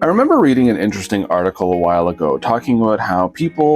I remember reading an interesting article a while ago talking about how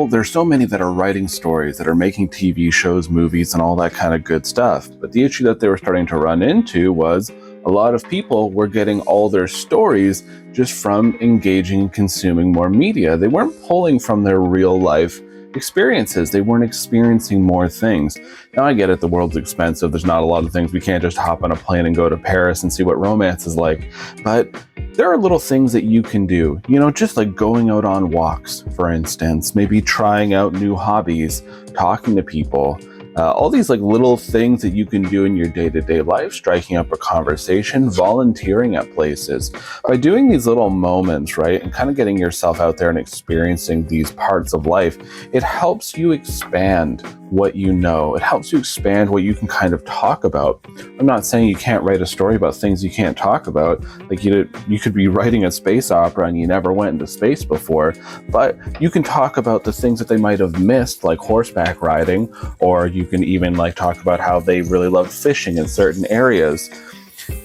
there's so many that are writing stories, that are making TV shows, movies, and all that kind of good stuff. But the issue that they were starting to run into was a lot of people were getting all their stories just from engaging and consuming more media. They weren't pulling from their real life experiences. They weren't experiencing more things. Now I get it, the world's expensive. There's not a lot of things. We can't just hop on a plane and go to Paris and see what romance is like. But there are little things that you can do, just like going out on walks, for instance, maybe trying out new hobbies, talking to people, all these like little things that you can do in your day-to-day life, striking up a conversation, volunteering at places. By doing these little moments, right, and kind of getting yourself out there and experiencing these parts of life, it helps you expand what you know. It helps you expand what you can kind of talk about. I'm not saying you can't write a story about things you can't talk about. Like you could be writing a space opera and you never went into space before, but you can talk about the things that they might have missed, like horseback riding, or you can even like talk about how they really love fishing in certain areas.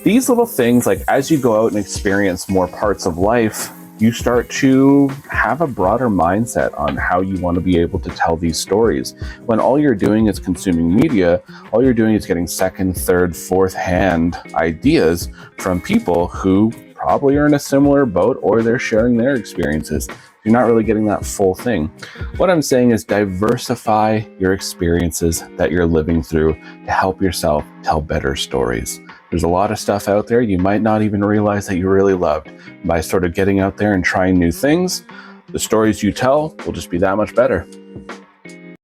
These little things, like as you go out and experience more parts of life, you start to have a broader mindset on how you want to be able to tell these stories. When all you're doing is consuming media, all you're doing is getting second, third, fourth hand ideas from people who probably are in a similar boat or they're sharing their experiences. You're not really getting that full thing. What I'm saying is diversify your experiences that you're living through to help yourself tell better stories. There's a lot of stuff out there you might not even realize that you really loved. By sort of getting out there and trying new things, the stories you tell will just be that much better.